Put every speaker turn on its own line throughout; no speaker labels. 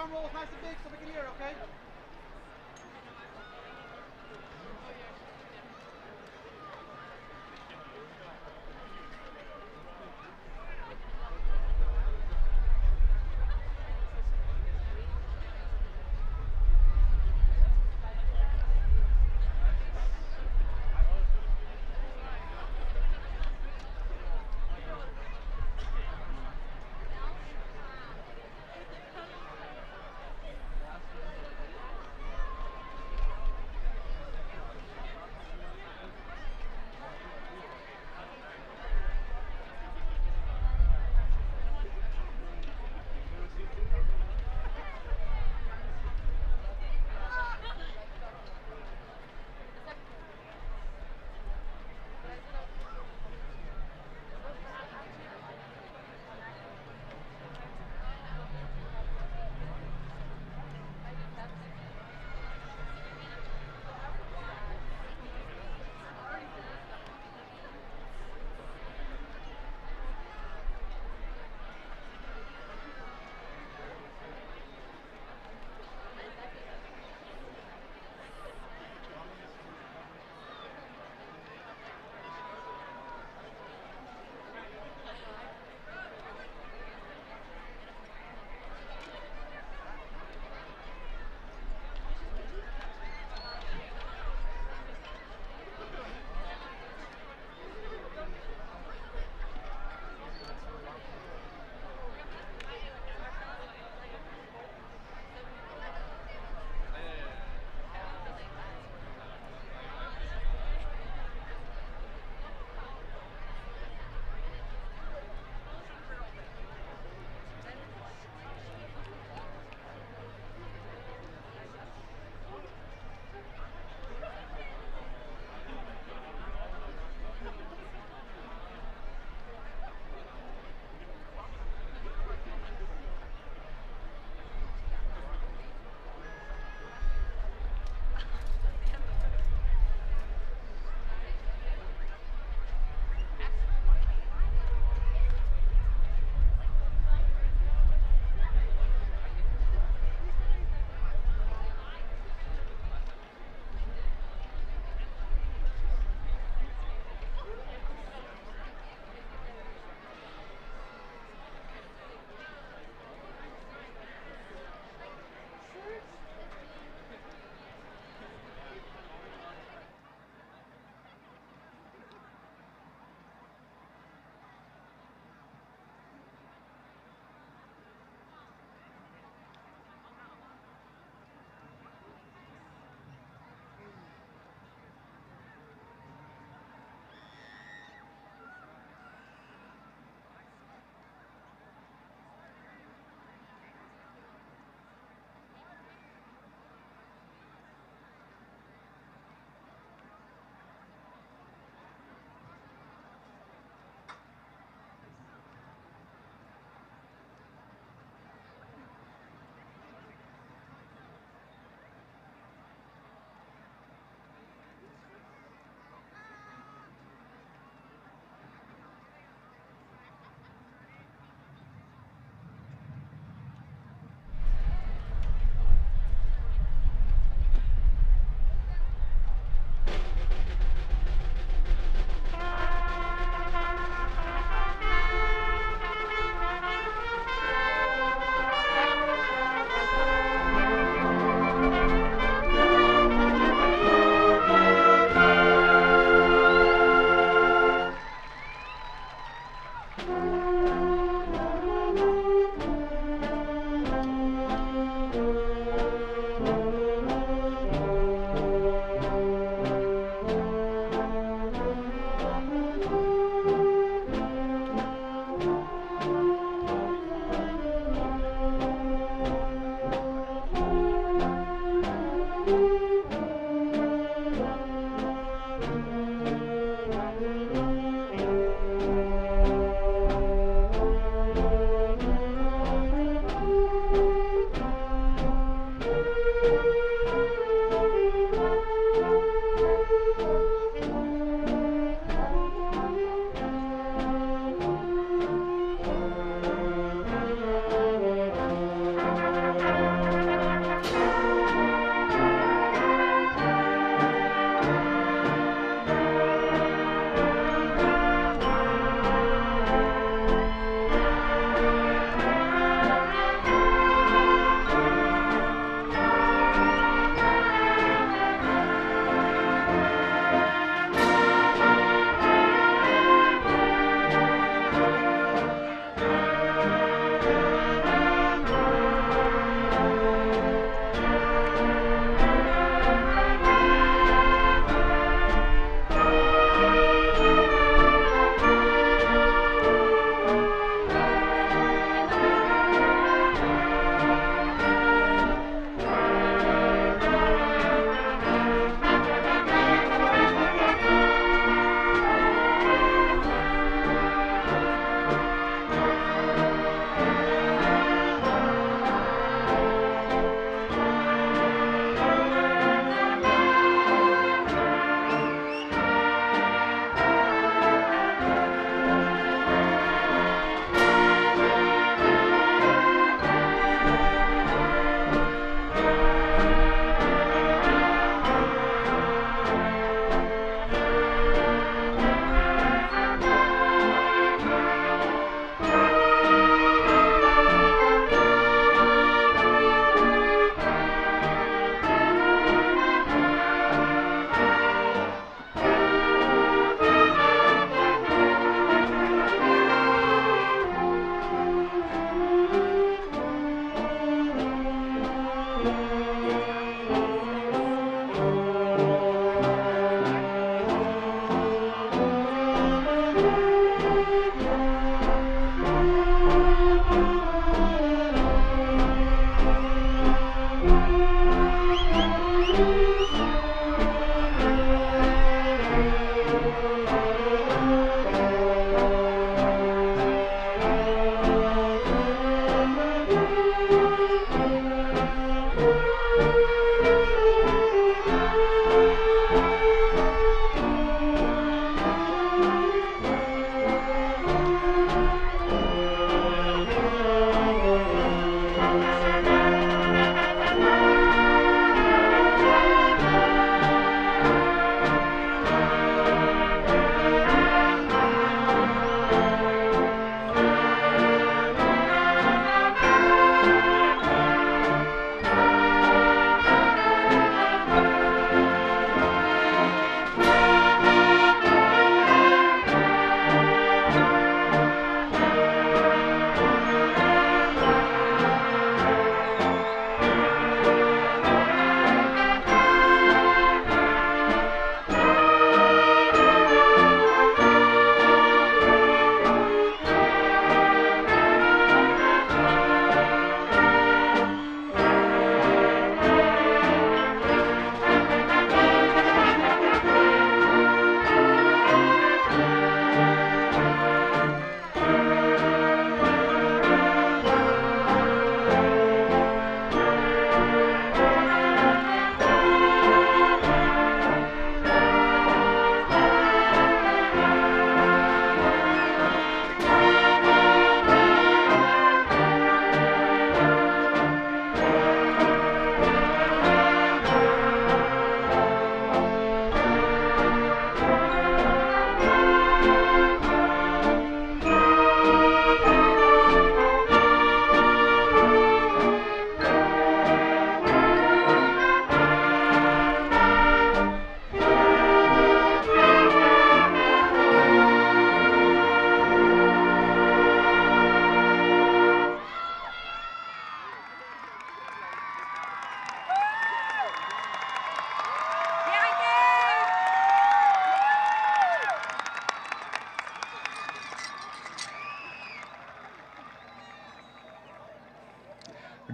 drum rolls nice and big so we can hear, okay?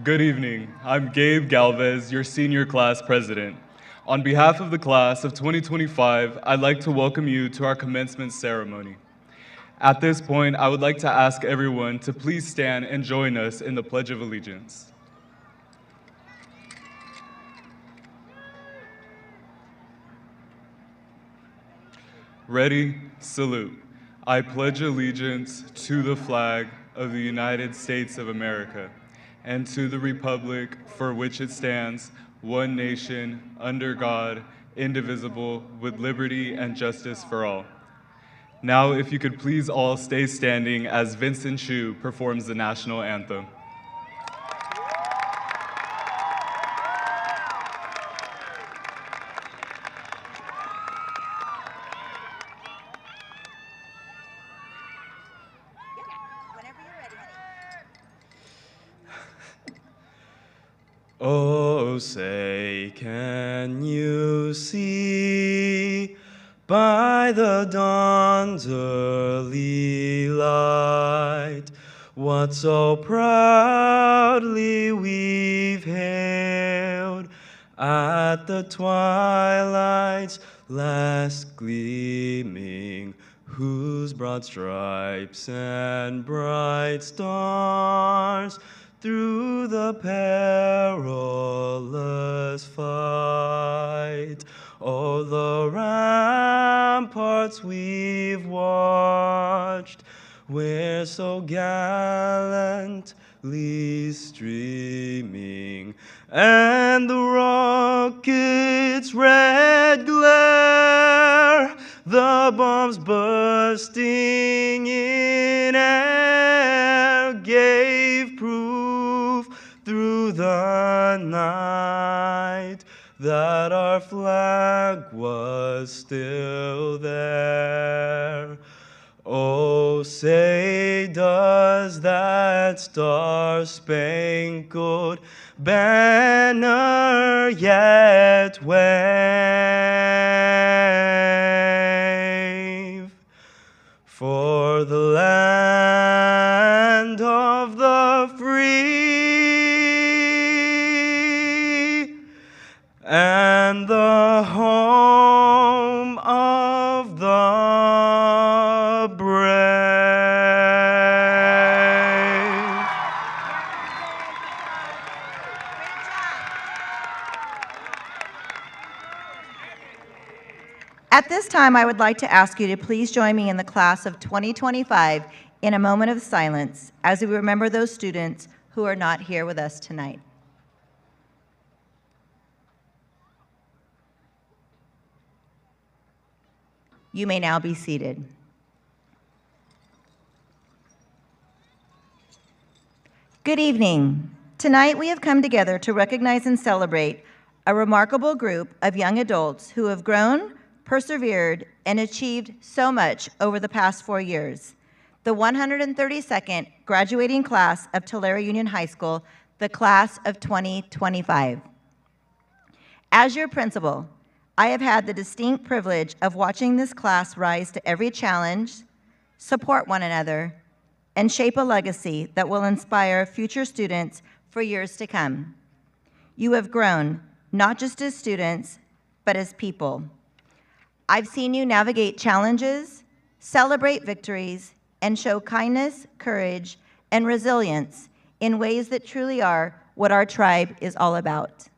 Good evening. I'm Gabe Galvez, your senior class president. On behalf of the class of 2025, I'd like to welcome you to our commencement ceremony. At this point, I would like to ask everyone to please stand and join us in the Pledge of Allegiance. Ready, salute. I pledge allegiance to the flag of the United States of America and to the republic for which it stands, one nation, under God, indivisible, with liberty and justice for all. Now, if you could please all stay standing as Vincent Chu performs the national anthem.
Oh, say, can you see by the dawn's early light what so proudly we've hailed at the twilight's last gleaming, whose broad stripes and bright stars through the perilous fight, oh, the ramparts we've watched, where so gallantly streaming, and the rocket's red glare, the bombs bursting in air, gave proof through the night that our flag was still there. Oh, say, does that star-spangled banner yet wave? For the land of the free and the home of the brave.
At this time, I would like to ask you to please join me in the class of 2025 in a moment of silence as we remember those students who are not here with us tonight. You may now be seated. Good evening. Tonight we have come together to recognize and celebrate a remarkable group of young adults who have grown, persevered, and achieved so much over the past 4 years. The 132nd graduating class of Tulare Union High School, the class of 2025. As your principal, I have had the distinct privilege of watching this class rise to every challenge, support one another, and shape a legacy that will inspire future students for years to come. You have grown, not just as students, but as people. I've seen you navigate challenges, celebrate victories, and show kindness, courage, and resilience in ways that truly are what our tribe is all about.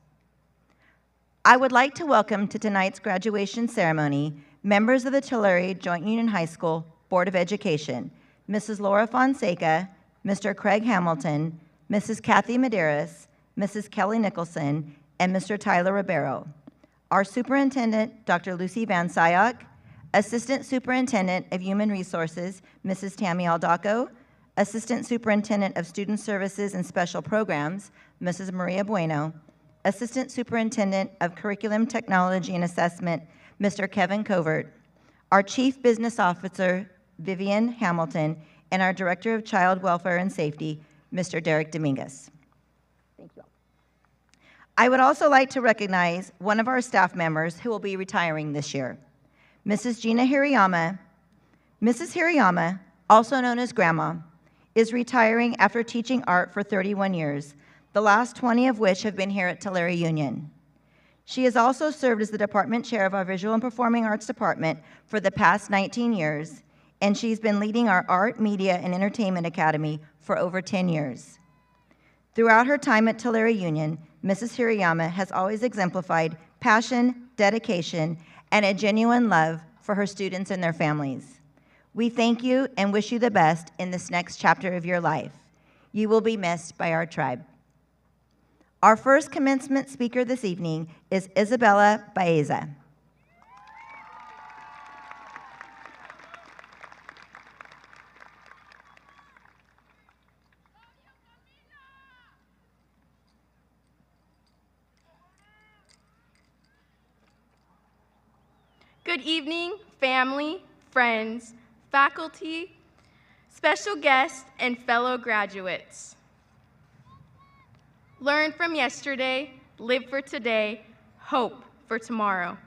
I would like to welcome to tonight's graduation ceremony members of the Tulare Joint Union High School Board of Education, Mrs. Laura Fonseca, Mr. Craig Hamilton, Mrs. Kathy Medeiros, Mrs. Kelly Nicholson, and Mr. Tyler Ribeiro. Our Superintendent, Dr. Lucy Van Syock, Assistant Superintendent of Human Resources, Mrs. Tammy Aldaco, Assistant Superintendent of Student Services and Special Programs, Mrs. Maria Bueno, Assistant Superintendent of Curriculum Technology and Assessment, Mr. Kevin Covert, our Chief Business Officer, Vivian Hamilton, and our Director of Child Welfare and Safety, Mr. Derek Dominguez. Thank you all. I would also like to recognize one of our staff members who will be retiring this year, Mrs. Gina Hirayama. Mrs. Hirayama, also known as Grandma, is retiring after teaching art for 31 years. the last 20 of which have been here at Tulare Union. She has also served as the department chair of our Visual and Performing Arts Department for the past 19 years, and she's been leading our Art, Media, and Entertainment Academy for over 10 years. Throughout her time at Tulare Union, Mrs. Hirayama has always exemplified passion, dedication, and a genuine love for her students and their families. We thank you and wish you the best in this next chapter of your life. You will be missed by our tribe. Our first commencement speaker this evening is Isabella Baeza.
Good evening, family, friends, faculty, special guests, and fellow graduates. Learn from yesterday, live for today, hope for tomorrow.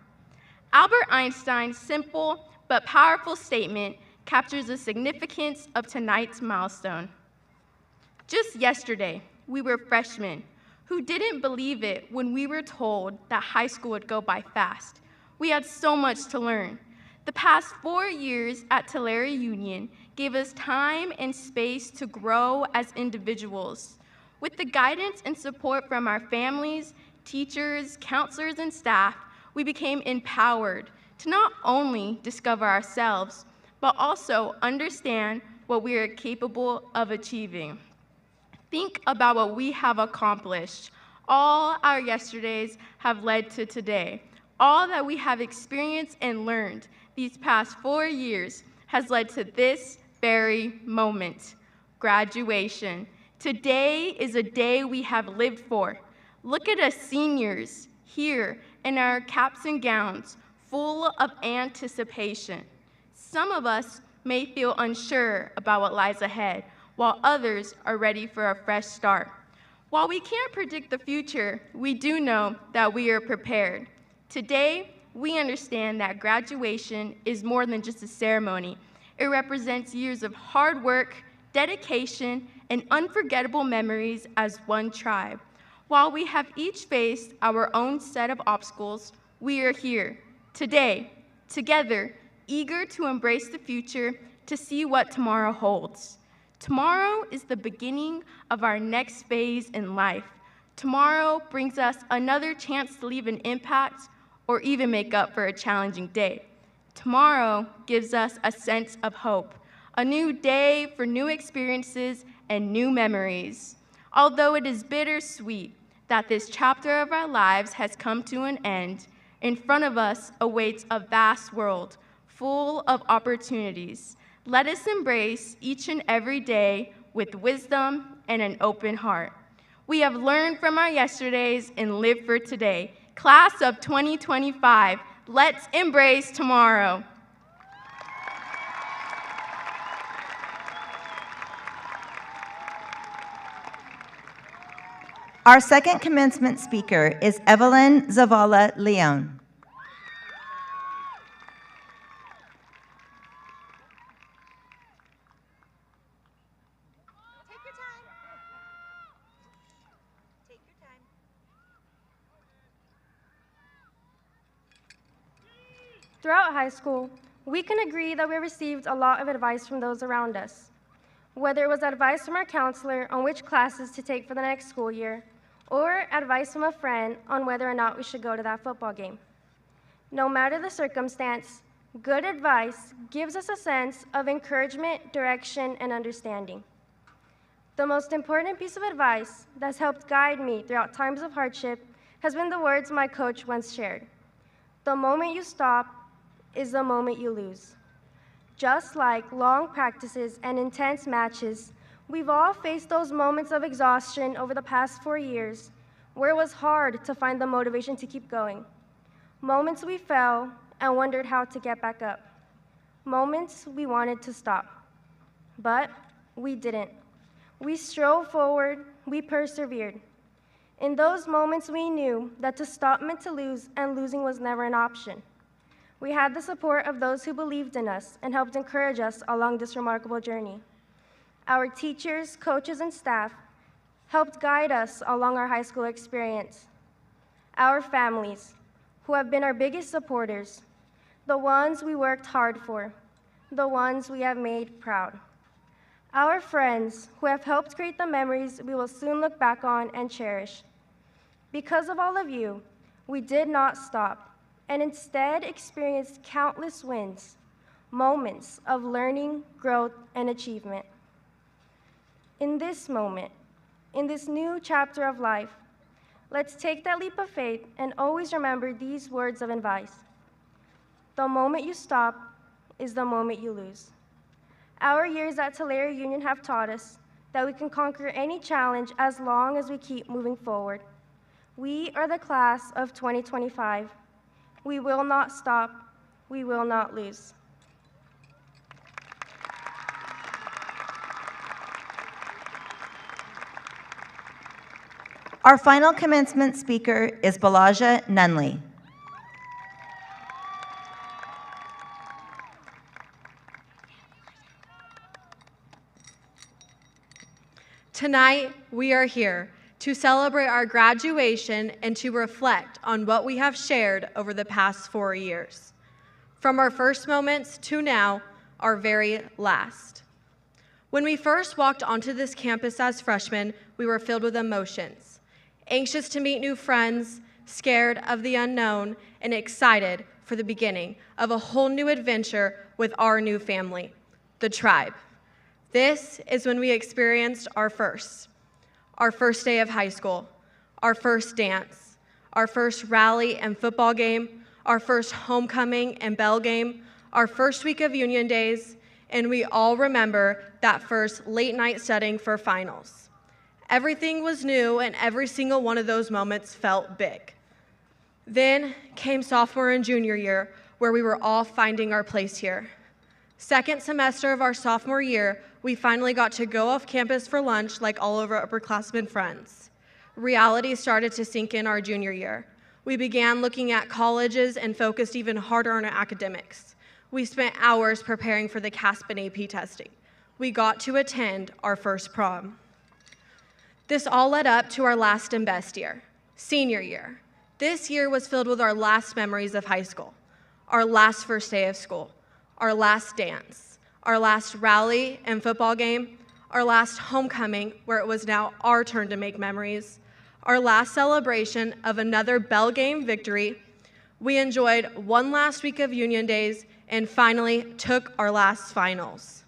Albert Einstein's simple but powerful statement captures the significance of tonight's milestone. Just yesterday, we were freshmen who didn't believe it when we were told that high school would go by fast. We had so much to learn. The past 4 years at Tulare Union gave us time and space to grow as individuals. With the guidance and support from our families, teachers, counselors, and staff, we became empowered to not only discover ourselves, but also understand what we are capable of achieving. Think about what we have accomplished. All our yesterdays have led to today. All that we have experienced and learned these past 4 years has led to this very moment, graduation. Today is a day we have lived for. Look at us seniors here in our caps and gowns, full of anticipation. Some of us may feel unsure about what lies ahead, while others are ready for a fresh start. While we can't predict the future, we do know that we are prepared. Today, we understand that graduation is more than just a ceremony. It represents years of hard work, dedication, and unforgettable memories as one tribe. While we have each faced our own set of obstacles, we are here today, together, eager to embrace the future, to see what tomorrow holds. Tomorrow is the beginning of our next phase in life. Tomorrow brings us another chance to leave an impact or even make up for a challenging day. Tomorrow gives us a sense of hope, a new day for new experiences and new memories. Although it is bittersweet that this chapter of our lives has come to an end, in front of us awaits a vast world full of opportunities. Let us embrace each and every day with wisdom and an open heart. We have learned from our yesterdays and lived for today. Class of 2025, let's embrace tomorrow.
Our second commencement speaker is Evelyn Zavala Leon.
Throughout high school, we can agree that we received a lot of advice from those around us. Whether it was advice from our counselor on which classes to take for the next school year, or advice from a friend on whether or not we should go to that football game. No matter the circumstance, good advice gives us a sense of encouragement, direction, and understanding. The most important piece of advice that's helped guide me throughout times of hardship has been the words my coach once shared. The moment you stop is the moment you lose. Just like long practices and intense matches, we've all faced those moments of exhaustion over the past 4 years where it was hard to find the motivation to keep going. Moments we fell and wondered how to get back up. Moments we wanted to stop. But we didn't. We strove forward, we persevered. In those moments, we knew that to stop meant to lose, and losing was never an option. We had the support of those who believed in us and helped encourage us along this remarkable journey. Our teachers, coaches, and staff helped guide us along our high school experience. Our families, who have been our biggest supporters, the ones we worked hard for, the ones we have made proud. Our friends, who have helped create the memories we will soon look back on and cherish. Because of all of you, we did not stop, and instead experienced countless wins, moments of learning, growth, and achievement. In this moment, in this new chapter of life, let's take that leap of faith and always remember these words of advice. The moment you stop is the moment you lose. Our years at Tulare Union have taught us that we can conquer any challenge as long as we keep moving forward. We are the class of 2025. We will not stop. We will not lose.
Our final commencement speaker is Balaja Nunley.
Tonight, we are here to celebrate our graduation and to reflect on what we have shared over the past 4 years. From our first moments to now, our very last. When we first walked onto this campus as freshmen, we were filled with emotions, anxious to meet new friends, scared of the unknown, and excited for the beginning of a whole new adventure with our new family, the tribe. This is when we experienced our first day of high school, our first dance, our first rally and football game, our first homecoming and bell game, our first week of union days, and we all remember that first late night studying for finals. Everything was new, and every single one of those moments felt big. Then came sophomore and junior year, where we were all finding our place here. Second semester of our sophomore year, we finally got to go off campus for lunch like all of our upperclassmen friends. Reality started to sink in our junior year. We began looking at colleges and focused even harder on our academics. We spent hours preparing for the CASP and AP testing. We got to attend our first prom. This all led up to our last and best year, senior year. This year was filled with our last memories of high school, our last first day of school, our last dance, our last rally and football game, our last homecoming, where it was now our turn to make memories, our last celebration of another bell game victory. We enjoyed one last week of union days and finally took our last finals.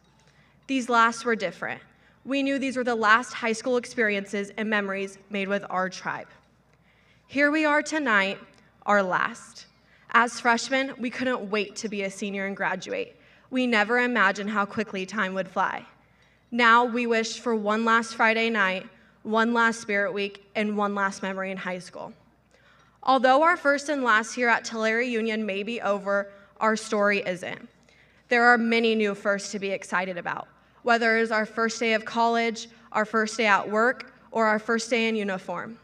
These last were different. We knew these were the last high school experiences and memories made with our tribe. Here we are tonight, our last. As freshmen, we couldn't wait to be a senior and graduate. We never imagined how quickly time would fly. Now we wish for one last Friday night, one last Spirit Week, and one last memory in high school. Although our first and last year at Tulare Union may be over, our story isn't. There are many new firsts to be excited about, whether it is our first day of college, our first day at work, or our first day in uniform.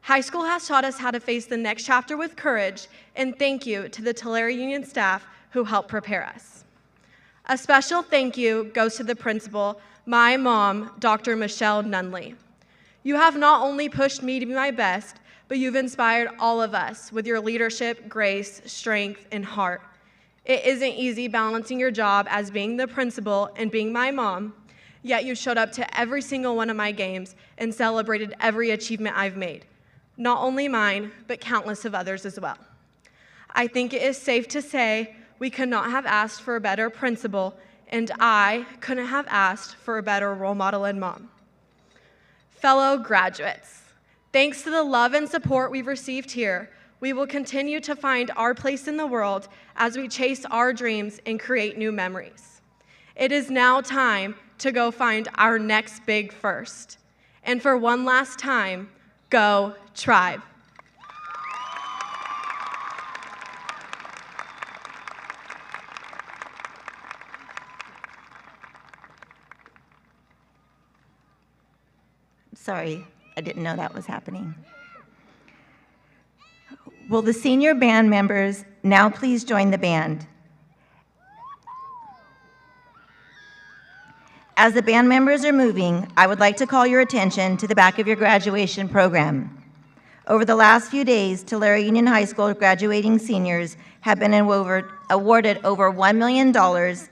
High school has taught us how to face the next chapter with courage, and thank you to the Tulare Union staff who helped prepare us. A special thank you goes to the principal, my mom, Dr. Michelle Nunley. You have not only pushed me to be my best, but you've inspired all of us with your leadership, grace, strength, and heart. It isn't easy balancing your job as being the principal and being my mom, yet you showed up to every single one of my games and celebrated every achievement I've made. Not only mine, but countless of others as well. I think it is safe to say we could not have asked for a better principal, and I couldn't have asked for a better role model and mom. Fellow graduates, thanks to the love and support we've received here, we will continue to find our place in the world as we chase our dreams and create new memories. It is now time to go find our next big first. And for one last time, go Tribe.
Sorry, I didn't know that was happening. Will the senior band members now please join the band? As the band members are moving, I would like to call your attention to the back of your graduation program. Over the last few days, Tulare Union High School graduating seniors have been awarded over $1 million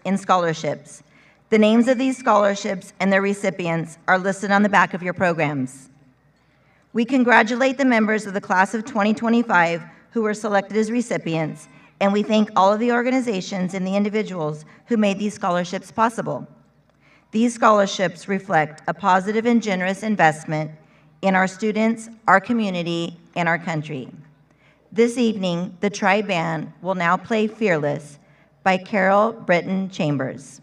in scholarships. The names of these scholarships and their recipients are listed on the back of your programs. We congratulate the members of the class of 2025 who were selected as recipients, and we thank all of the organizations and the individuals who made these scholarships possible. These scholarships reflect a positive and generous investment in our students, our community, and our country. This evening, the Tribe Band will now play Fearless by Carol Britton Chambers.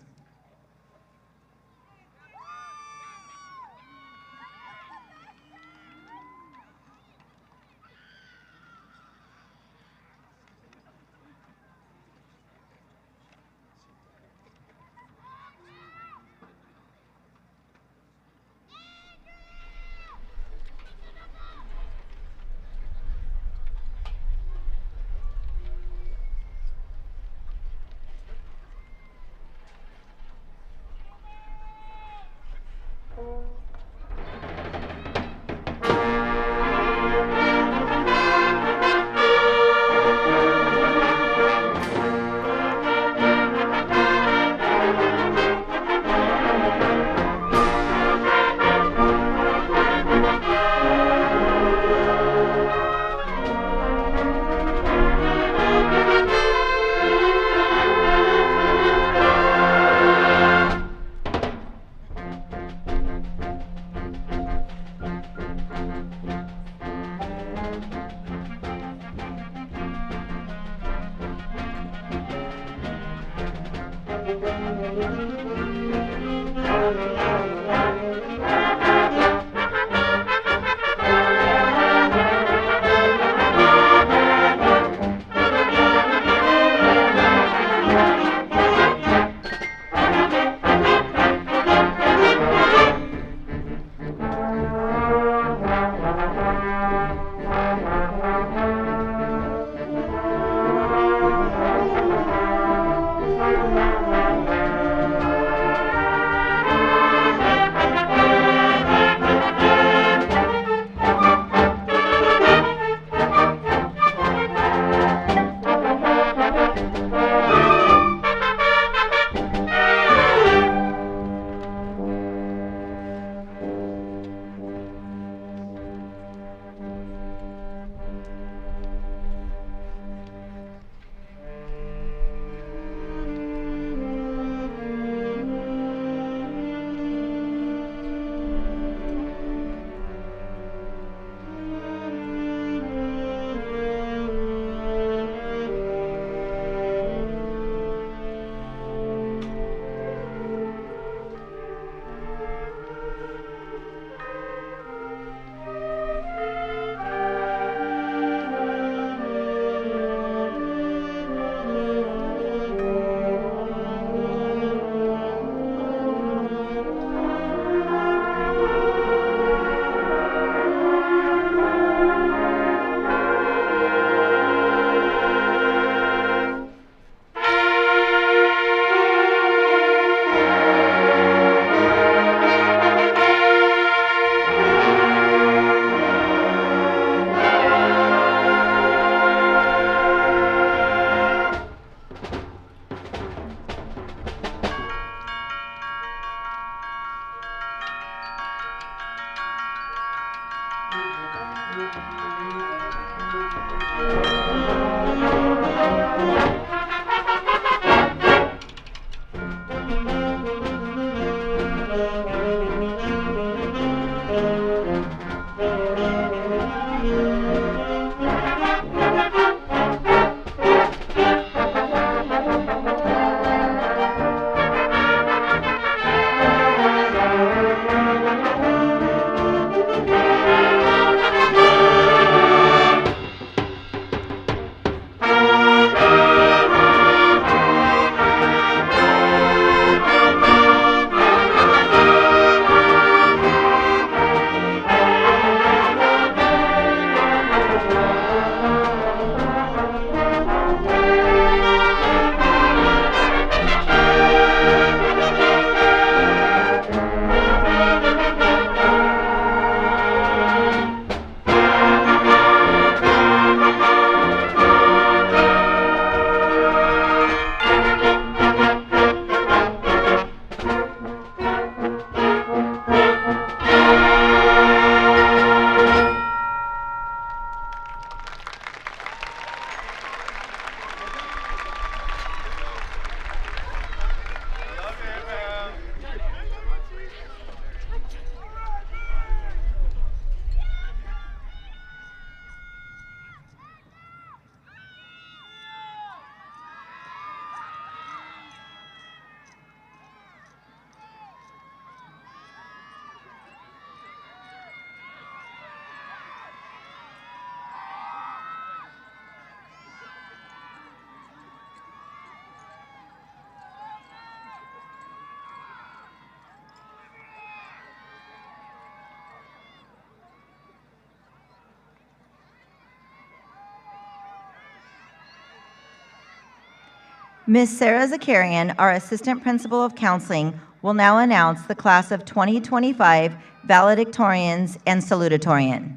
Ms. Sarah Zakarian, our Assistant Principal of Counseling, will now announce the class of 2025 valedictorians and salutatorian.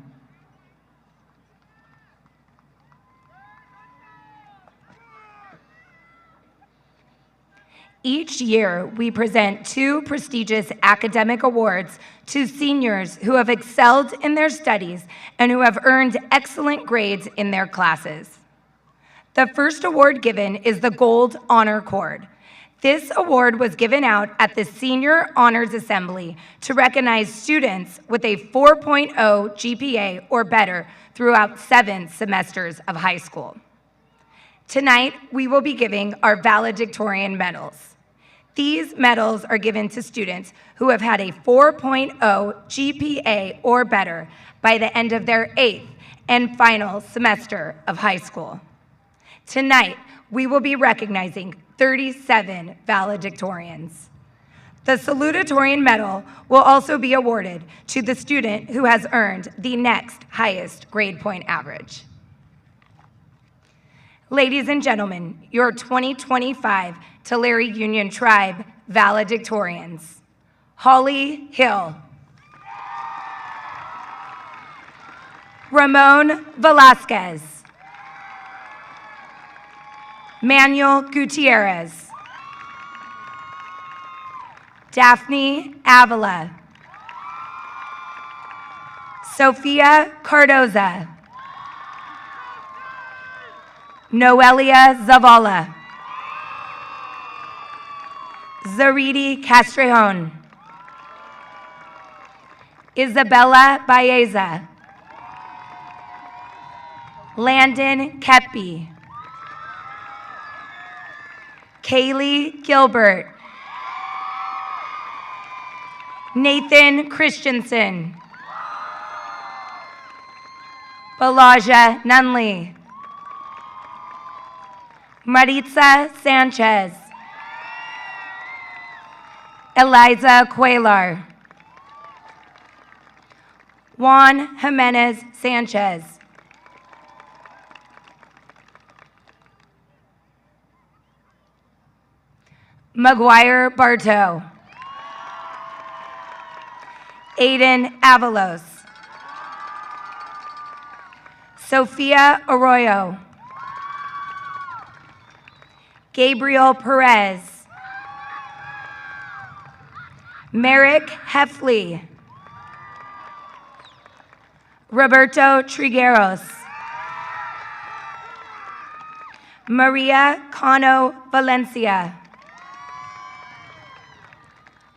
Each year, we present 2 prestigious academic awards to seniors who have excelled in their studies and who have earned excellent grades in their classes. The first award given is the Gold Honor Cord. This award was given out at the Senior Honors Assembly to recognize students with a 4.0 GPA or better throughout 7 semesters of high school. Tonight, we will be giving our valedictorian medals. These medals are given to students who have had a 4.0 GPA or better by the end of their 8th and final semester of high school. Tonight, we will be recognizing 37 valedictorians. The salutatorian medal will also be awarded to the student who has earned the next highest grade point average. Ladies and gentlemen, your 2025 Tulare Union Tribe valedictorians. Holly Hill. Ramon Velasquez. Manuel Gutierrez. Daphne Avila. Sofia Cardoza. Noelia Zavala. Zaridi Castrejon. Isabella Baeza. Landon Kepi. Kaylee Gilbert. Nathan Christensen. Balaja Nunley. Maritza Sanchez. Eliza Cuellar. Juan Jimenez Sanchez. Maguire Bartow. Aiden Avalos. Sophia Arroyo. Gabriel Perez. Merrick Heffley. Roberto Trigueros. Maria Cano Valencia.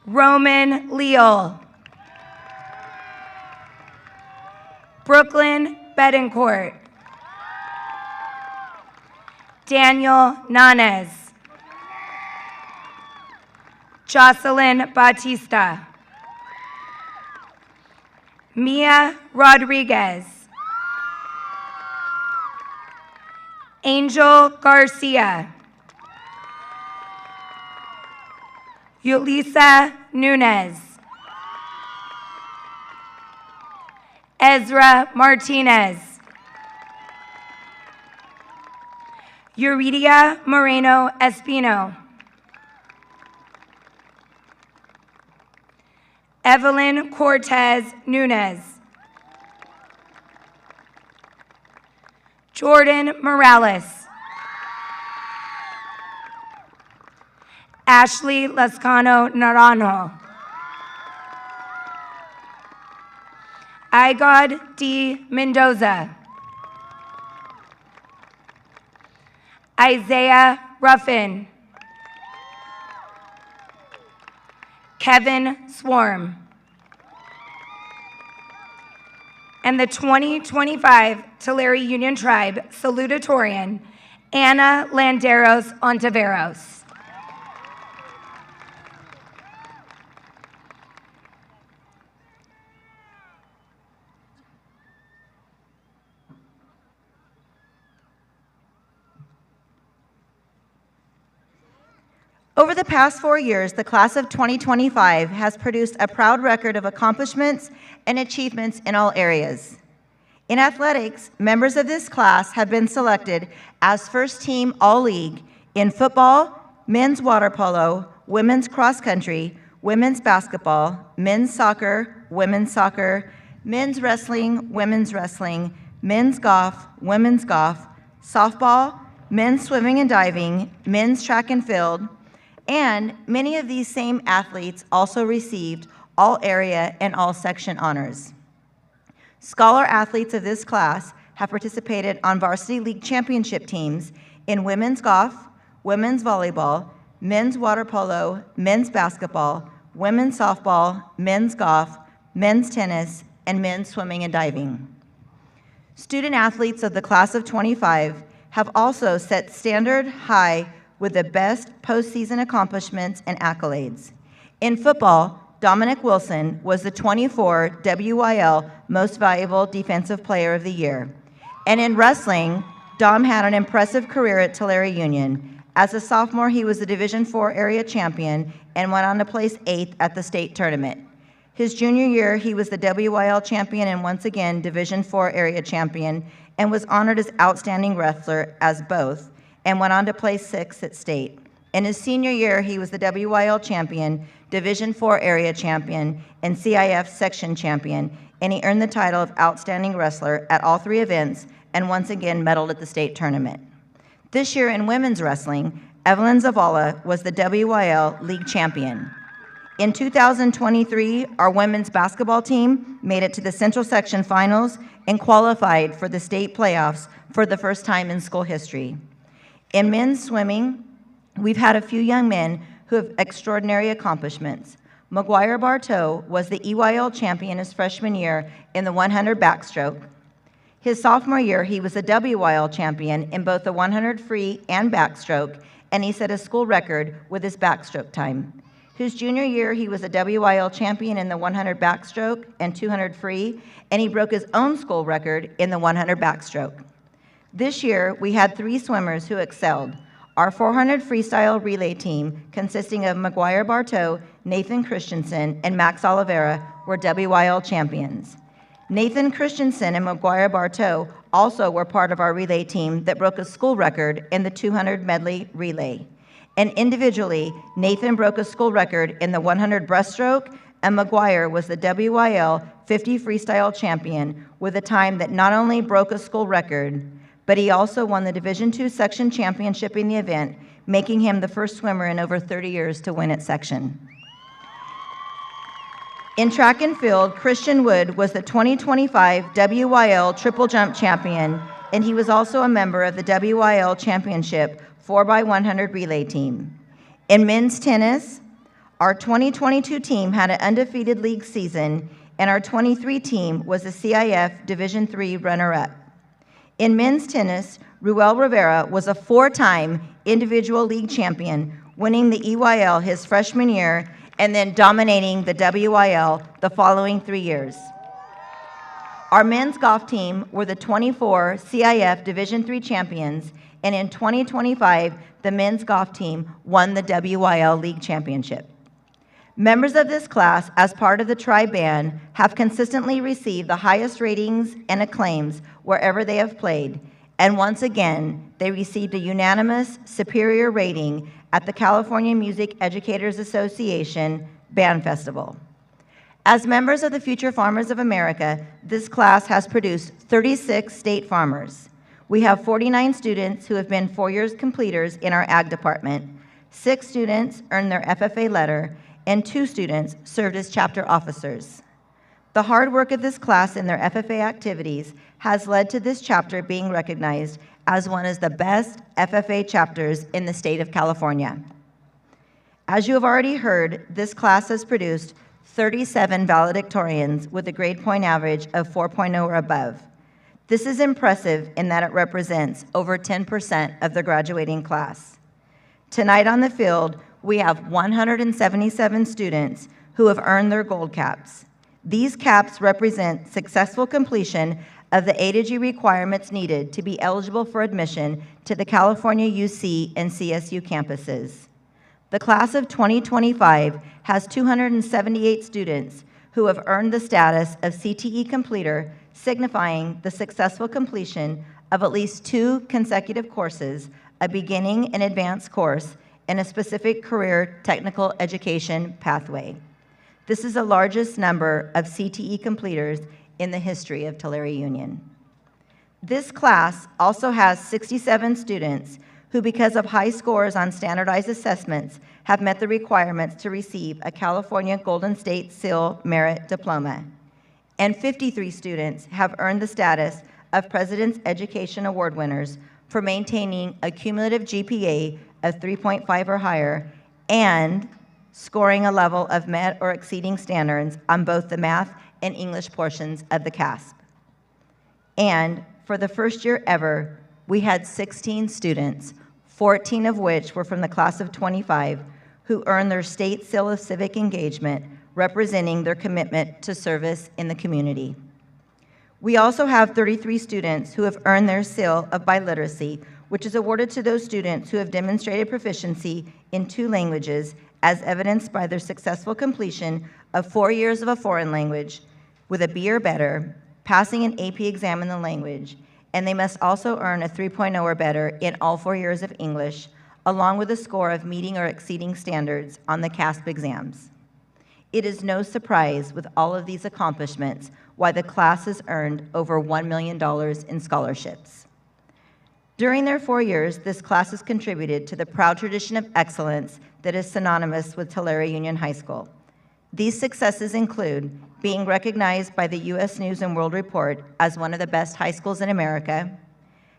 Roman Leal. Brooklyn Betancourt. Daniel Nanez. Jocelyn Batista. Mia Rodriguez. Angel Garcia. Yulisa Nunez. Ezra Martinez. Yuridia Moreno Espino. Evelyn Cortez Nunez. Jordan Morales. Ashley Lascano Naranjo. Igod D. Mendoza. Isaiah Ruffin. Kevin Swarm. And the 2025 Tulare Union Tribe salutatorian, Anna Landeros Ontiveros.
Over the past 4 years, the class of 2025 has produced a proud record of accomplishments and achievements in all areas. In athletics, members of this class have been selected as first team All-League In football, men's water polo, women's cross country, women's basketball, men's soccer, men's wrestling, men's golf, women's golf, softball, men's swimming and diving, men's track and field, and many of these same athletes also received all area and all section honors. Scholar athletes of this class have participated on varsity league championship teams in women's golf, women's volleyball, men's water polo, men's basketball, women's softball, men's golf, men's tennis, and men's swimming and diving. Student athletes of the class of 25 have also set standard high with the best postseason accomplishments and accolades. In football, Dominic Wilson was the 24 WYL Most Valuable Defensive Player of the Year. And in wrestling, Dom had an impressive career at Tulare Union. As a sophomore, he was the Division IV area champion and went on to place 8th at the state tournament. His junior year, he was the WYL champion and once again Division IV area champion, and was honored as outstanding wrestler as both, and went on to place 6th at state. In his senior year, he was the WYL champion, Division IV area champion, and CIF section champion, and he earned the title of outstanding wrestler at all 3 events, and once again medaled at the state tournament. This year in women's wrestling, Evelyn Zavala was the WYL league champion. In 2023, our women's basketball team made it to the Central Section Finals and qualified for the state playoffs for the first time in school history. In men's swimming, we've had a few young men who have extraordinary accomplishments. McGuire Bartow was the EYL champion his freshman year in the 100 backstroke. His sophomore year, he was the WYL champion in both the 100 free and backstroke, and he set a school record with his backstroke time. His junior year, he was a WYL champion in the 100 backstroke and 200 free, and he broke his own school record in the 100 backstroke. This year, we had 3 swimmers who excelled. Our 400 freestyle relay team, consisting of McGuire Bartow, Nathan Christensen, and Max Oliveira, were WYL champions. Nathan Christensen and McGuire Bartow also were part of our relay team that broke a school record in the 200 medley relay. And individually, Nathan broke a school record in the 100 breaststroke, and McGuire was the WYL 50 freestyle champion with a time that not only broke a school record, but he also won the Division II section championship in the event, making him the first swimmer in over 30 years to win its section. In track and field, Christian Wood was the 2025 WYL triple jump champion, and he was also a member of the WYL championship 4x100 relay team. In men's tennis, our 2022 team had an undefeated league season, and our 23 team was the CIF Division III runner-up. In men's tennis, Ruel Rivera was a 4-time individual league champion, winning the EYL his freshman year and then dominating the WYL the following 3 years. Our men's golf team were the 24 CIF Division III champions, and in 2025, the men's golf team won the WYL League Championship. Members of this class, as part of the Tribe Band, have consistently received the highest ratings and acclaims wherever they have played, and once again, they received a unanimous superior rating at the California Music Educators Association Band Festival. As members of the Future Farmers of America, this class has produced 36 state farmers. We have 49 students who have been 4 years completers in our ag department. 6 students earned their FFA letter, and 2 students served as chapter officers. The hard work of this class in their FFA activities has led to this chapter being recognized as one of the best FFA chapters in the state of California. As you have already heard, this class has produced 37 valedictorians with a grade point average of 4.0 or above. This is impressive in that it represents over 10% of the graduating class. Tonight on the field, we have 177 students who have earned their gold caps. These caps represent successful completion of the A to G requirements needed to be eligible for admission to the California UC and CSU campuses. The class of 2025 has 278 students who have earned the status of CTE completer, signifying the successful completion of at least 2 consecutive courses a beginning and advanced course in a specific career technical education pathway. This is the largest number of CTE completers in the history of Tulare Union. This class also has 67 students who, because of high scores on standardized assessments, have met the requirements to receive a California Golden State Seal Merit Diploma. And 53 students have earned the status of President's Education Award winners for maintaining a cumulative GPA of 3.5 or higher and scoring a level of met or exceeding standards on both the math and English portions of the CASP. And for the first year ever, we had 16 students, 14 of which were from the class of 25, who earned their State Seal of Civic Engagement, representing their commitment to service in the community. We also have 33 students who have earned their Seal of Biliteracy, which is awarded to those students who have demonstrated proficiency in 2 languages, as evidenced by their successful completion of 4 years of a foreign language with a B or better, passing an AP exam in the language, and they must also earn a 3.0 or better in all 4 years of English, along with a score of meeting or exceeding standards on the CASP exams. It is no surprise, with all of these accomplishments, why the class has earned over $1 million in scholarships. During their 4 years, this class has contributed to the proud tradition of excellence that is synonymous with Tulare Union High School. These successes include being recognized by the U.S. News and World Report as one of the best high schools in America,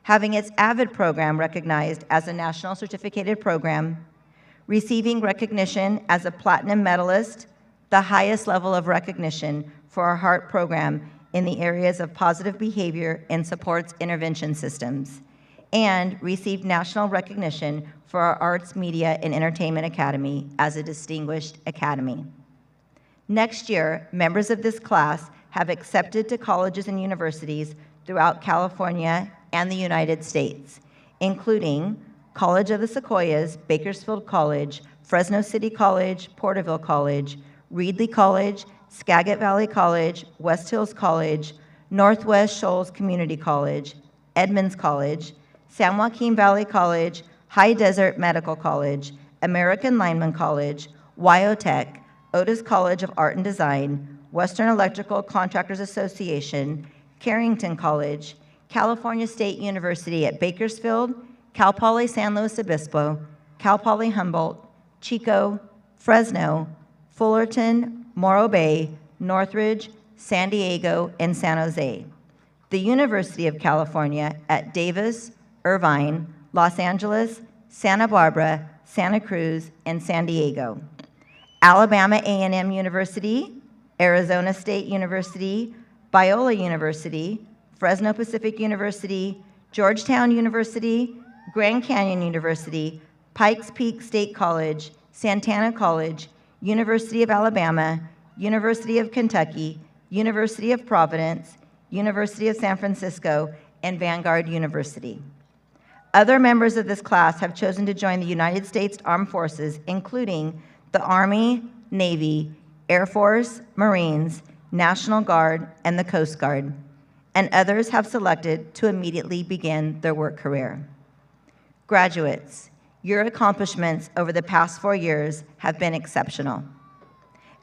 having its AVID program recognized as a national certificated program, receiving recognition as a platinum medalist, the highest level of recognition for our HEART program in the areas of positive behavior and supports intervention systems, and received national recognition for our Arts, Media, and Entertainment Academy as a distinguished academy. Next year, members of this class have accepted to colleges and universities throughout California and the United States, including College of the Sequoias, Bakersfield College, Fresno City College, Porterville College, Reedley College, Skagit Valley College, West Hills College, Northwest Shoals Community College, Edmonds College, San Joaquin Valley College, High Desert Medical College, American Lineman College, Wyotech, Otis College of Art and Design, Western Electrical Contractors Association, Carrington College, California State University at Bakersfield, Cal Poly San Luis Obispo, Cal Poly Humboldt, Chico, Fresno, Fullerton, Morro Bay, Northridge, San Diego, and San Jose. The University of California at Davis, Irvine, Los Angeles, Santa Barbara, Santa Cruz, and San Diego. Alabama A&M University, Arizona State University, Biola University, Fresno Pacific University, Georgetown University, Grand Canyon University, Pikes Peak State College, Santana College, University of Alabama, University of Kentucky, University of Providence, University of San Francisco, and Vanguard University. Other members of this class have chosen to join the United States Armed Forces, including the Army, Navy, Air Force, Marines, National Guard, and the Coast Guard, and others have selected to immediately begin their work career. Graduates, your accomplishments over the past 4 years have been exceptional.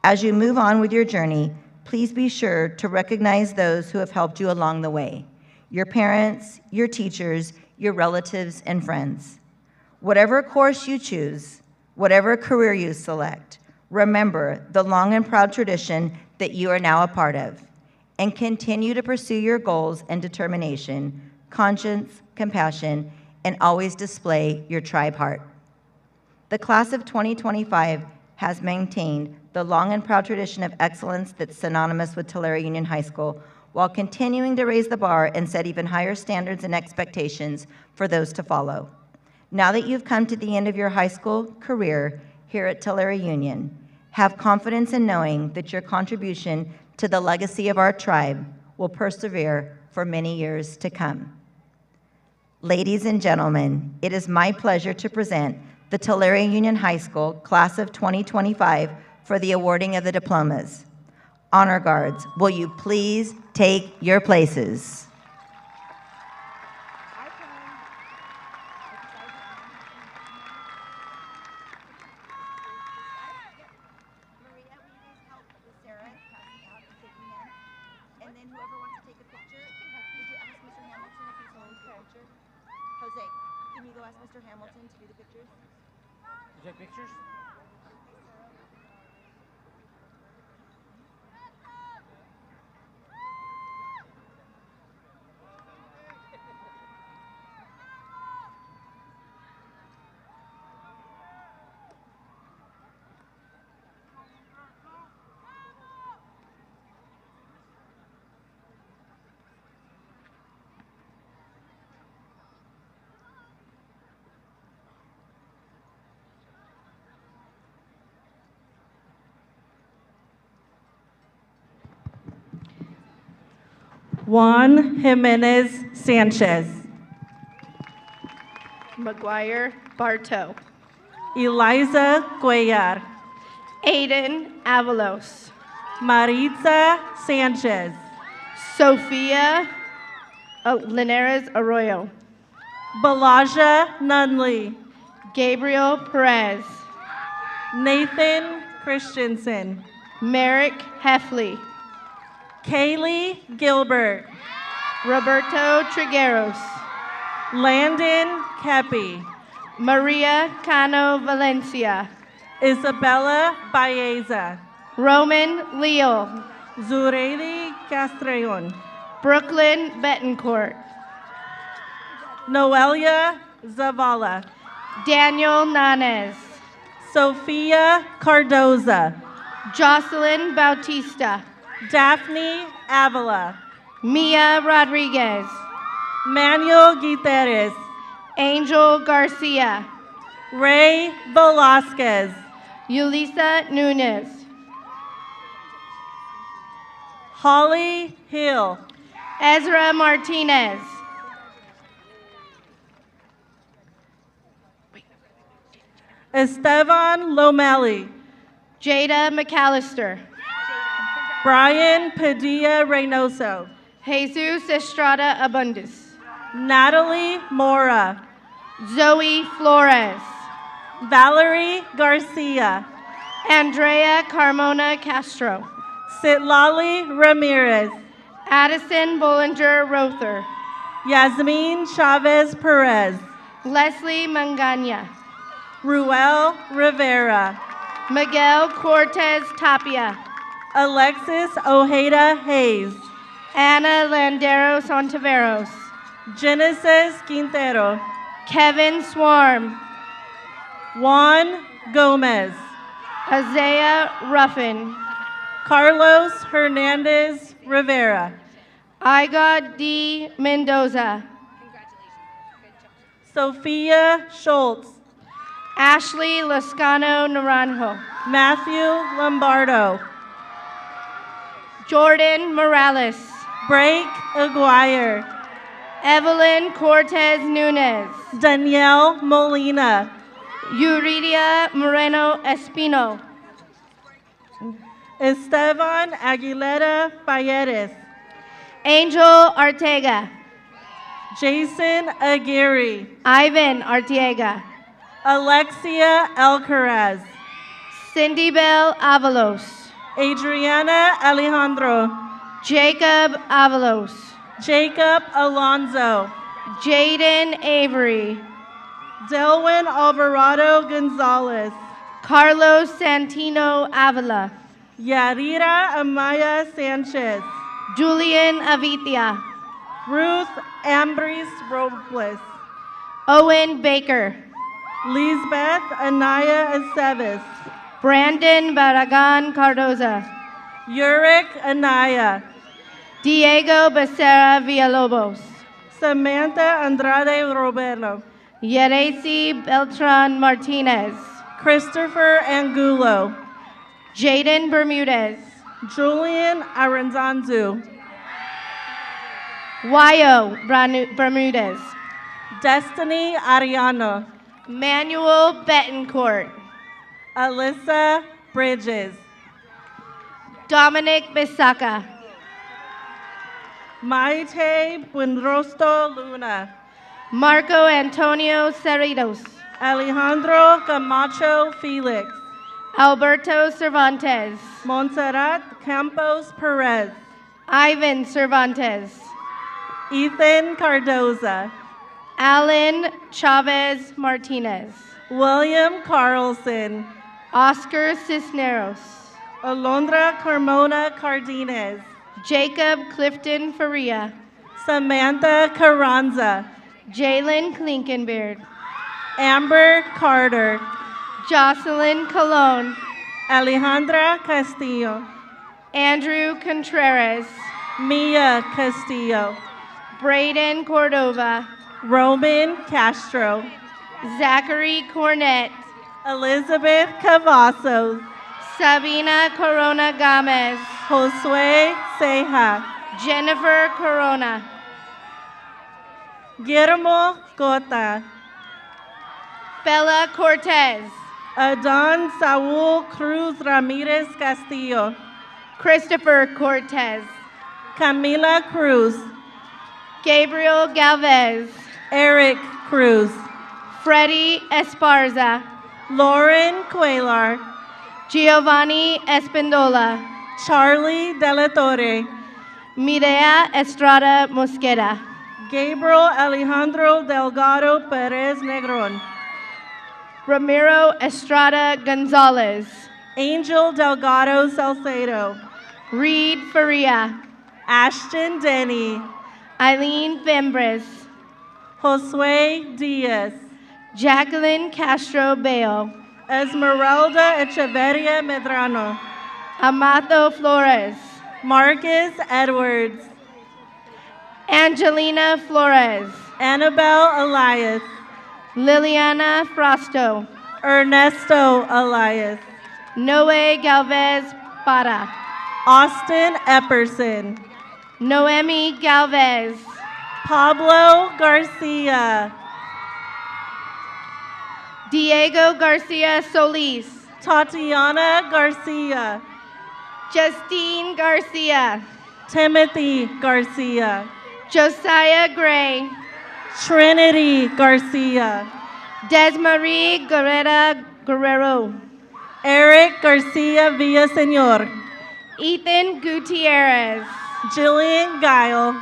As you move on with your journey, please be sure to recognize those who have helped you along the way, your parents, your teachers, your relatives, and friends. Whatever course you choose, whatever career you select, remember the long and proud tradition that you are now a part of, and continue to pursue your goals and determination, conscience, compassion, and always display your tribe heart. The class of 2025 has maintained the long and proud tradition of excellence that's synonymous with Tulare Union High School, while continuing to raise the bar and set even higher standards and expectations for those to follow. Now that you've come to the end of your high school career here at Tulare Union, have confidence in knowing that your contribution to the legacy of our tribe will persevere for many years to come. Ladies and gentlemen, it is my pleasure to present the Tulare Union High School Class of 2025 for the awarding of the diplomas. Honor Guards, will you please take your places? ask Mr. Hamilton to do the pictures?
You take pictures?
Juan Jimenez Sanchez.
McGuire Bartow.
Eliza Cuellar.
Aiden Avalos.
Maritza Sanchez.
Sophia Linares Arroyo.
Balaja Nunley.
Gabriel Perez.
Nathan Christensen.
Merrick Heffley.
Kaylee Gilbert.
Roberto Trigueros.
Landon Kepi.
Maria Cano Valencia.
Isabella Baeza.
Roman Leal.
Zureli Castrellon.
Brooklyn Betancourt.
Noelia Zavala.
Daniel Nanez.
Sofia Cardoza.
Jocelyn Bautista.
Daphne Avila.
Mia Rodriguez.
Manuel Guiterres.
Angel Garcia.
Ray Velasquez.
Yulisa Nunez.
Holly Hill.
Ezra Martinez.
Esteban Lomeli.
Jada McAllister.
Brian Padilla Reynoso.
Jesus Estrada Abundis.
Natalie Mora.
Zoe Flores.
Valerie Garcia.
Andrea Carmona Castro.
Citlali Ramirez.
Addison Bollinger Rother.
Yasmin Chavez Perez.
Leslie Mangana.
Ruel Rivera.
Miguel Cortez Tapia.
Alexis Ojeda Hayes.
Ana Landero Santaveros.
Genesis Quintero.
Kevin Swarm.
Juan Gomez.
Isaiah Ruffin.
Carlos Hernandez Rivera.
Iga D. Mendoza.
Sophia Schultz.
Ashley Lascano Naranjo.
Matthew Lombardo.
Jordan Morales.
Brake Aguirre.
Evelyn Cortez Nunez.
Danielle Molina.
Yuridia Moreno Espino.
Esteban Aguilera Falleres.
Angel Arteaga.
Jason Aguirre.
Ivan Arteaga.
Alexia Alcaraz.
Cindy Bell Avalos.
Adriana Alejandro.
Jacob Avalos.
Jacob Alonso.
Jaden Avery.
Delwin Alvarado Gonzalez.
Carlos Santino Avila.
Yarira Amaya Sanchez.
Julian Avitia.
Ruth Ambris Robles.
Owen Baker.
Lisbeth Anaya Aceves.
Brandon Barragan Cardoza.
Yurik Anaya.
Diego Becerra Villalobos.
Samantha Andrade Roberto.
Yeresi Beltran Martinez.
Christopher Angulo.
Jaden Bermudez.
Julian Aranzanzu.
Wayo Bermudez.
Destiny Ariano.
Manuel Betancourt.
Alyssa Bridges.
Dominic Bisaca.
Maite Buenrostro Luna.
Marco Antonio Cerritos.
Alejandro Camacho Felix.
Alberto Cervantes.
Montserrat Campos Perez.
Ivan Cervantes.
Ethan Cardoza.
Alan Chavez Martinez.
William Carlson.
Oscar Cisneros.
Alondra Carmona Cardenas.
Jacob Clifton Faria.
Samantha Carranza.
Jalen Klinkenbeard.
Amber Carter.
Jocelyn Colon.
Alejandra Castillo.
Andrew Contreras.
Mia Castillo.
Braden Cordova.
Roman Castro.
Zachary Cornett.
Elizabeth Cavazos.
Sabina Corona Gomez.
Josue Ceja.
Jennifer Corona.
Guillermo Cota.
Bella Cortez.
Adon Saul Cruz Ramirez Castillo.
Christopher Cortez.
Camila Cruz.
Gabriel Galvez.
Eric Cruz.
Freddie Esparza.
Lauren Cuellar.
Giovanni Espindola.
Charlie De La Torre.
Mireya Estrada Mosqueda.
Gabriel Alejandro Delgado Perez Negron.
Ramiro Estrada Gonzalez.
Angel Delgado Salcedo.
Reed Faria.
Ashton Denny.
Eileen Fimbres.
Josue Diaz.
Jacqueline Castro Bale.
Esmeralda Echeverria Medrano.
Amato Flores.
Marcus Edwards.
Angelina Flores.
Annabelle Elias.
Liliana Frosto.
Ernesto Elias.
Noe Galvez Para.
Austin Epperson.
Noemi Galvez.
Pablo Garcia.
Diego Garcia Solis.
Tatiana Garcia.
Justine Garcia.
Timothy Garcia.
Josiah Gray.
Trinity Garcia.
Desmarie Guerrera Guerrero.
Eric Garcia Villaseñor.
Ethan Gutierrez.
Jillian Guile.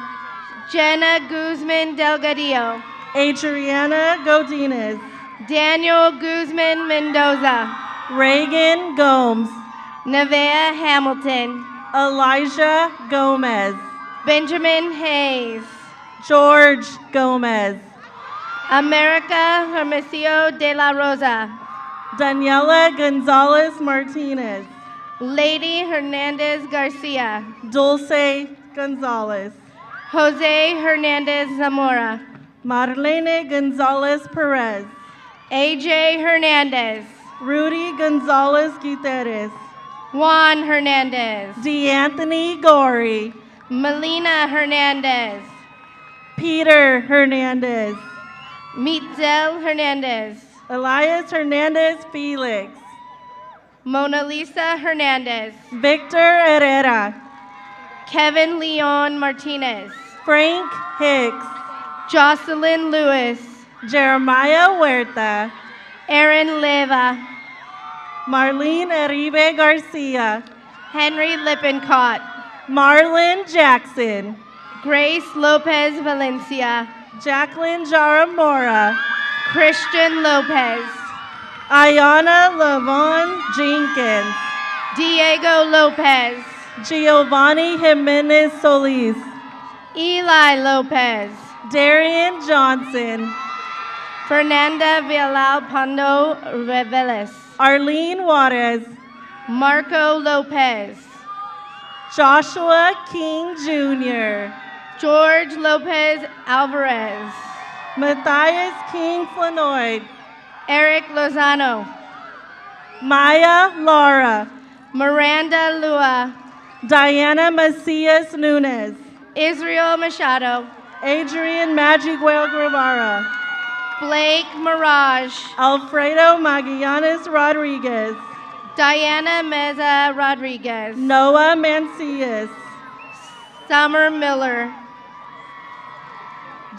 Jenna Guzman Delgadillo.
Adriana Godinez.
Daniel Guzman Mendoza.
Reagan Gomes.
Nevea Hamilton.
Elijah Gomez.
Benjamin Hayes.
George Gomez.
America Hermosillo de la Rosa.
Daniela Gonzalez Martinez.
Lady Hernandez Garcia.
Dulce Gonzalez.
Jose Hernandez Zamora.
Marlene Gonzalez Perez.
AJ Hernandez.
Rudy Gonzalez Gutierrez.
Juan Hernandez.
DeAnthony Gorey.
Melina Hernandez.
Peter Hernandez.
Mitzel Hernandez.
Elias Hernandez Felix.
Mona Lisa Hernandez.
Victor Herrera.
Kevin Leon Martinez.
Frank Hicks.
Jocelyn Lewis.
Jeremiah Huerta.
Aaron Leva.
Marlene Eribe Garcia.
Henry Lippincott.
Marlon Jackson.
Grace Lopez Valencia.
Jacqueline Jaramora.
Christian Lopez.
Ayana Lavon Jenkins.
Diego Lopez.
Giovanni Jimenez Solis.
Eli Lopez.
Darian Johnson.
Fernanda Villalpando Reveles.
Arlene Juarez.
Marco Lopez.
Joshua King Jr.
George Lopez Alvarez.
Matthias King Flanoid.
Eric Lozano.
Maya Lara.
Miranda Lua.
Diana Macias Nunez.
Israel Machado.
Adrian Magiguel Guevara.
Blake Mirage.
Alfredo Magallanes Rodriguez.
Diana Meza Rodriguez.
Noah Mancias.
Summer Miller.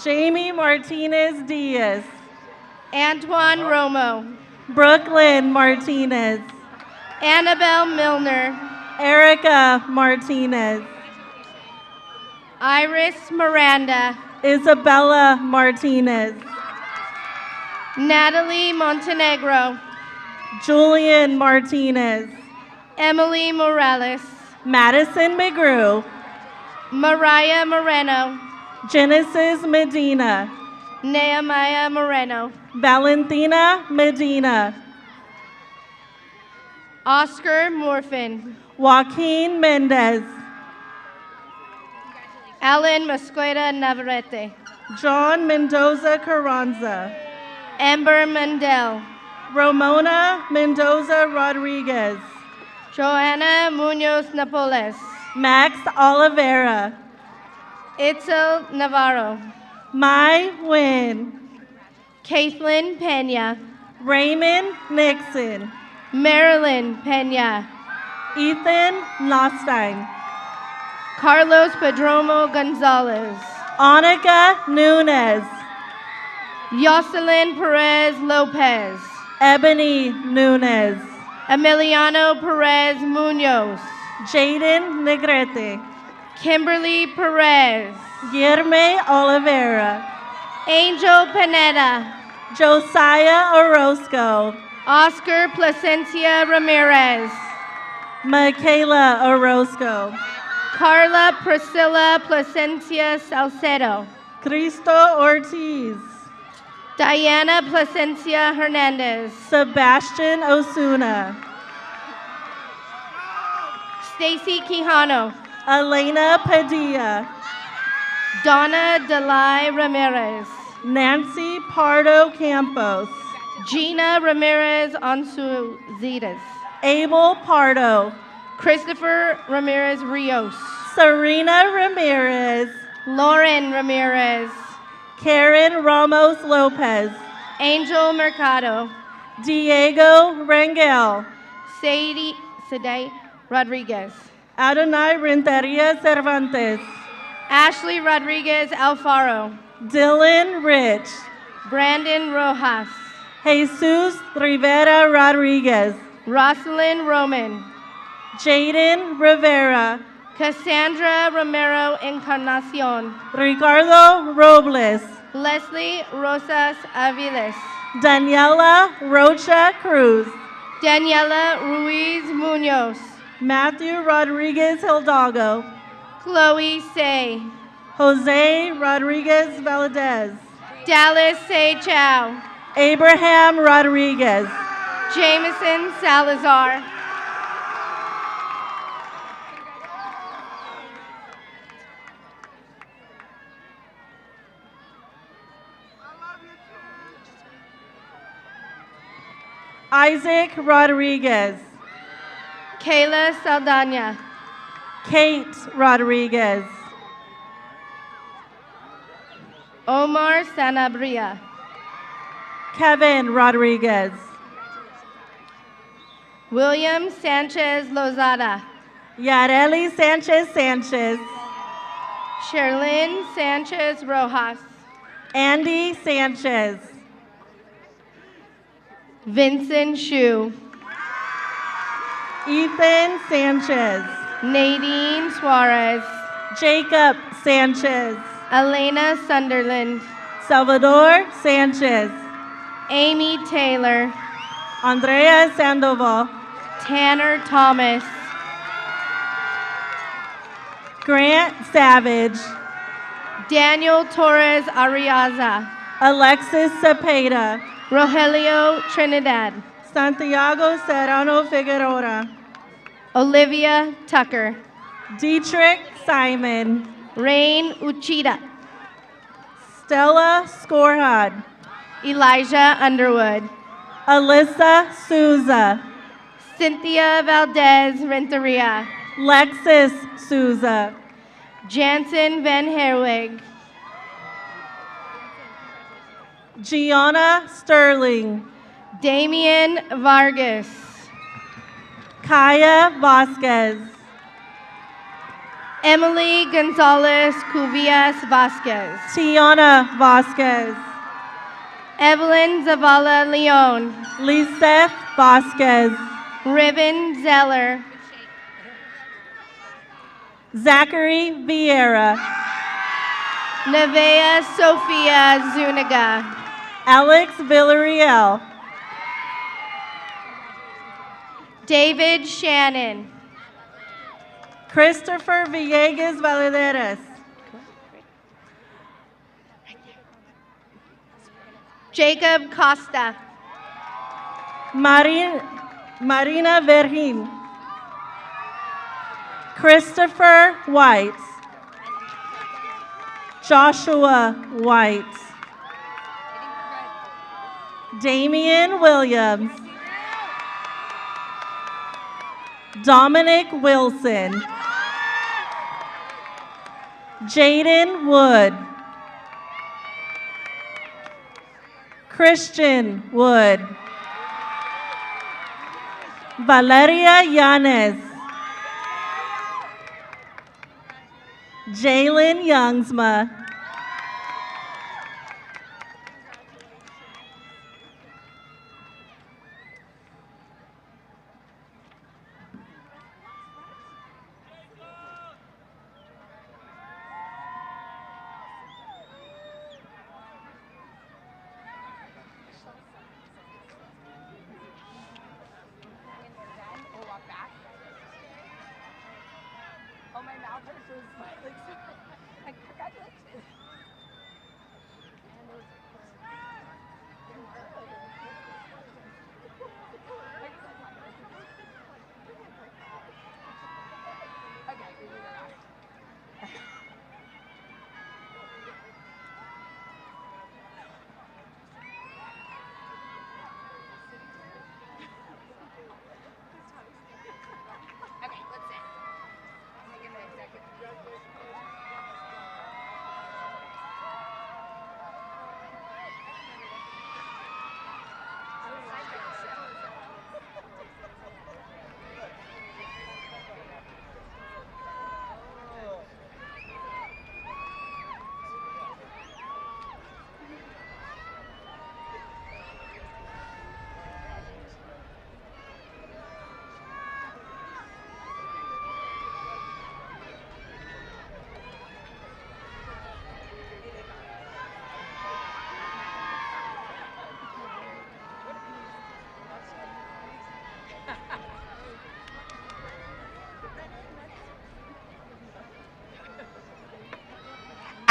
Jamie Martinez Diaz.
Antoine Romo.
Brooklyn Martinez.
Annabelle Milner.
Erica Martinez.
Iris Miranda.
Isabella Martinez.
Natalie Montenegro.
Julian Martinez.
Emily Morales.
Madison McGrew.
Mariah Moreno.
Genesis Medina.
Nehemiah Moreno.
Valentina Medina.
Oscar Morfin.
Joaquin Mendez.
Alan Mosqueda Navarrete.
John Mendoza Carranza.
Amber Mandel.
Ramona Mendoza Rodriguez.
Joanna Munoz Napoles.
Max Oliveira.
Itzel Navarro.
Mai Nguyen.
Caitlin Pena.
Raymond Nixon.
Marilyn Pena.
Ethan Nostein.
Carlos Pedromo Gonzalez.
Annika Nunez.
Jocelyn Perez Lopez.
Ebony Nunez.
Emiliano Perez Munoz.
Jaden Negrete.
Kimberly Perez.
Guillerme Oliveira.
Angel Pineda.
Josiah Orozco.
Oscar Placencia Ramirez.
Michaela Orozco.
Carla Priscilla Placencia Salcedo.
Cristo Ortiz.
Diana Placencia Hernandez.
Sebastian Osuna.
Stacy Quijano.
Elena Padilla.
Donna Delay Ramirez.
Nancy Pardo Campos.
Gina Ramirez Ansuzitas.
Abel Pardo.
Christopher Ramirez Rios.
Serena Ramirez.
Lauren Ramirez.
Karen Ramos Lopez.
Angel Mercado.
Diego Rangel.
Sadie Rodriguez.
Adonai Renteria Cervantes.
Ashley Rodriguez Alfaro.
Dylan Rich.
Brandon Rojas.
Jesus Rivera Rodriguez.
Rosalind Roman.
Jaden Rivera.
Cassandra Romero Encarnacion.
Ricardo Robles.
Leslie Rosas Aviles.
Daniela Rocha Cruz.
Daniela Ruiz Munoz.
Matthew Rodriguez Hidalgo.
Chloe Say.
Jose Rodriguez Valadez.
Dallas Say Chow.
Abraham Rodriguez.
Jameson Salazar.
Isaac Rodriguez.
Kayla Saldana.
Kate Rodriguez.
Omar Sanabria.
Kevin Rodriguez.
William Sanchez Lozada.
Yareli Sanchez Sanchez.
Sherlyn Sanchez Rojas.
Andy Sanchez.
Vincent Shu.
Ethan Sanchez.
Nadine Suarez.
Jacob Sanchez.
Elena Sunderland.
Salvador Sanchez.
Amy Taylor.
Andrea Sandoval.
Tanner Thomas.
Grant Savage.
Daniel Torres Ariaza.
Alexis Cepeda.
Rogelio Trinidad.
Santiago Serrano Figueroa.
Olivia Tucker.
Dietrich Simon.
Rain Uchida.
Stella Scorhad.
Elijah Underwood.
Alyssa Souza.
Cynthia Valdez Renteria.
Lexis Souza.
Jansen Van Herwig.
Gianna Sterling.
Damian Vargas.
Kaya Vasquez.
Emily Gonzalez Cuvillas Vasquez.
Tiana Vasquez.
Evelyn Zavala Leon.
Liseth Vasquez.
Ribbon Zeller.
Zachary Vieira.
Nevaeh Sophia Zuniga.
Alex Villarreal.
David Shannon.
Christopher Villegas Valderas.
Jacob Costa.
Marina Vergin. Christopher White. Joshua White. Damian Williams. Dominic Wilson. Jaden Wood. Christian Wood. Valeria Yanes. Jalen Youngsma.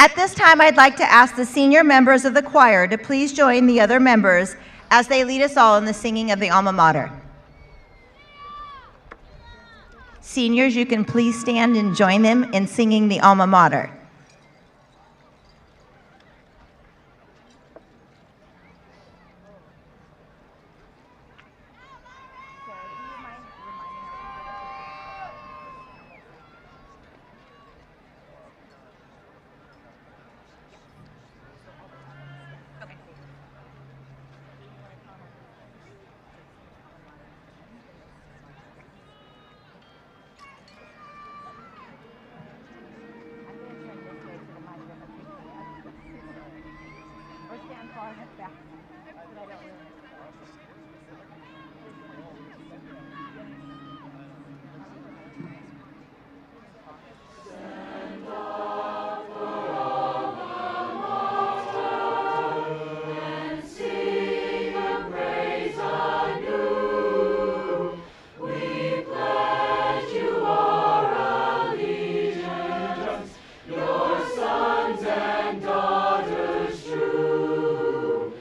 At this time, I'd like to ask the senior members of the choir to please join the other members as they lead us all in the singing of the alma mater. Seniors, you can please stand and join them in singing the alma mater.
Your sons and daughters true.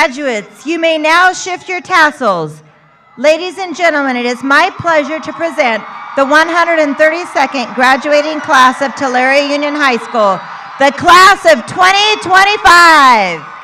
Graduates, you may now shift your tassels. Ladies and gentlemen, it is my pleasure to present the 132nd graduating class of Tulare Union High School, the class of 2025.